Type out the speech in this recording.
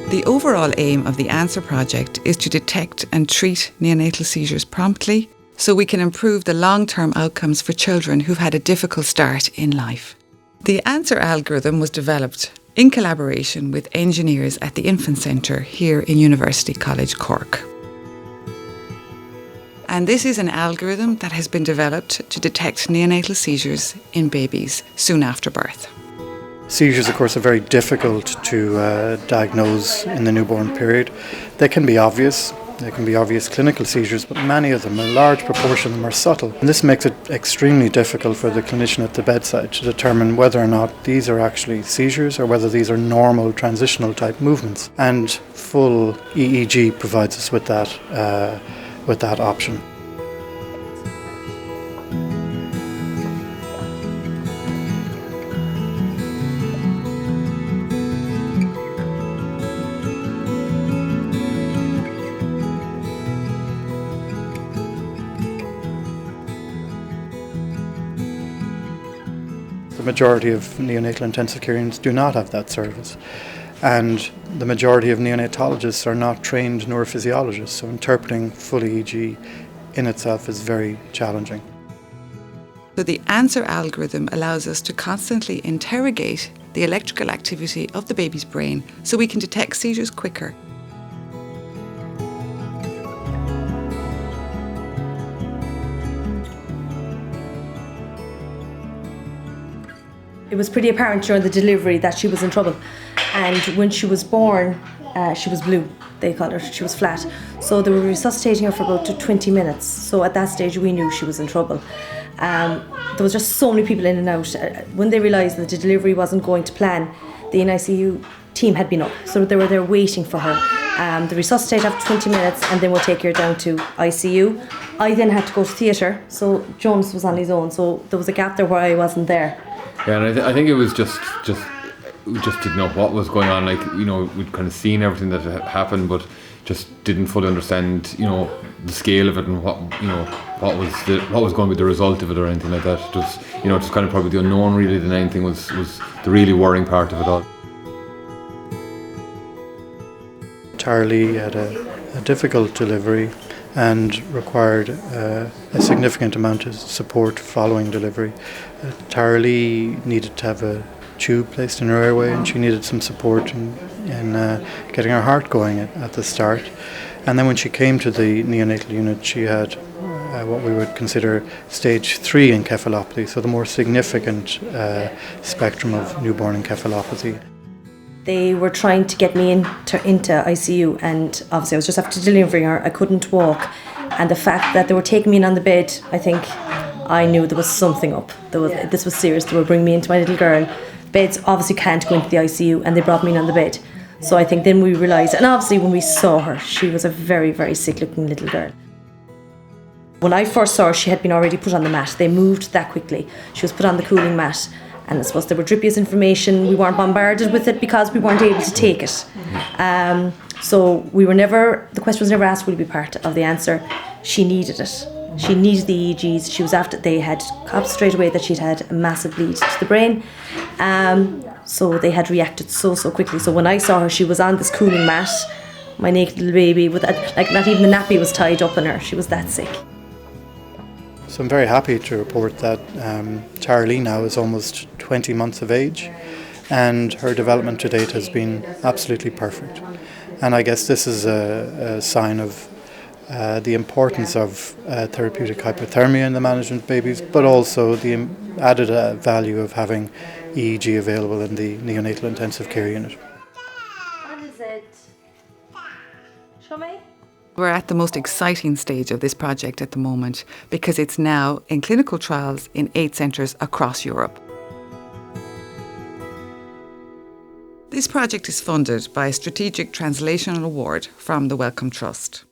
The overall aim of the ANSeR Project is to detect and treat neonatal seizures promptly so we can improve the long-term outcomes for children who've had a difficult start in life. The ANSeR algorithm was developed in collaboration with engineers at the Infant Centre here in University College Cork. And this is an algorithm that has been developed to detect neonatal seizures in babies soon after birth. Seizures, of course, are very difficult to diagnose in the newborn period. They can be obvious clinical seizures, but many of them, a large proportion of them, are subtle. And this makes it extremely difficult for the clinician at the bedside to determine whether or not these are actually seizures or whether these are normal transitional type movements. And full EEG provides us with that option. The majority of neonatal intensive care units do not have that service, and the majority of neonatologists are not trained neurophysiologists, so interpreting full EEG in itself is very challenging. So the ANSeR algorithm allows us to constantly interrogate the electrical activity of the baby's brain so we can detect seizures quicker. It was pretty apparent during the delivery that she was in trouble, and when she was born she was blue, they called her, she was flat, so they were resuscitating her for about 20 minutes, so at that stage we knew she was in trouble. There was just so many people in and out. When they realised that the delivery wasn't going to plan, the NICU team had been up, so they were there waiting for her. They resuscitate after 20 minutes and then we'll take her down to ICU. I then had to go to theatre, so Jonas was on his own, so there was a gap there where I wasn't there. Yeah, and I think it was just we just didn't know what was going on. Like, you know, we'd kind of seen everything that had happened, but just didn't fully understand, you know, the scale of it and what was going to be the result of it or anything like that. Just, you know, just kind of probably the unknown really than anything was the really worrying part of it all. Tarlee had a difficult delivery and required a significant amount of support following delivery. Tarlee needed to have a tube placed in her airway, and she needed some support in getting her heart going at the start. And then when she came to the neonatal unit, she had what we would consider stage 3 encephalopathy, so the more significant spectrum of newborn encephalopathy. They were trying to get me into ICU, and obviously I was just after delivering her, I couldn't walk, and the fact that they were taking me in on the bed, I think I knew there was something up. This was serious. They were bringing me into my little girl. Beds obviously can't go into the ICU, and they brought me in on the bed. So I think then we realised, and obviously when we saw her, she was a very, very sick looking little girl. When I first saw her, she had been already put on the mat. They moved that quickly. She was put on the cooling mat. And I suppose there were drippiest information. We weren't bombarded with it because we weren't able to take it. So the question was never asked, will you be part of the ANSeR? She needed it. She needed the EEGs. They had caught straight away that she'd had a massive bleed to the brain. So they had reacted so quickly. So when I saw her, she was on this cooling mat, my naked little baby, with not even the nappy was tied up in her. She was that sick. So I'm very happy to report that Tarlee now is almost 20 months of age, and her development to date has been absolutely perfect. And I guess this is a sign of the importance of therapeutic hypothermia in the management of babies, but also the added value of having EEG available in the neonatal intensive care unit. What is it? Show me. We're at the most exciting stage of this project at the moment because it's now in clinical trials in 8 centres across Europe. This project is funded by a strategic translational award from the Wellcome Trust.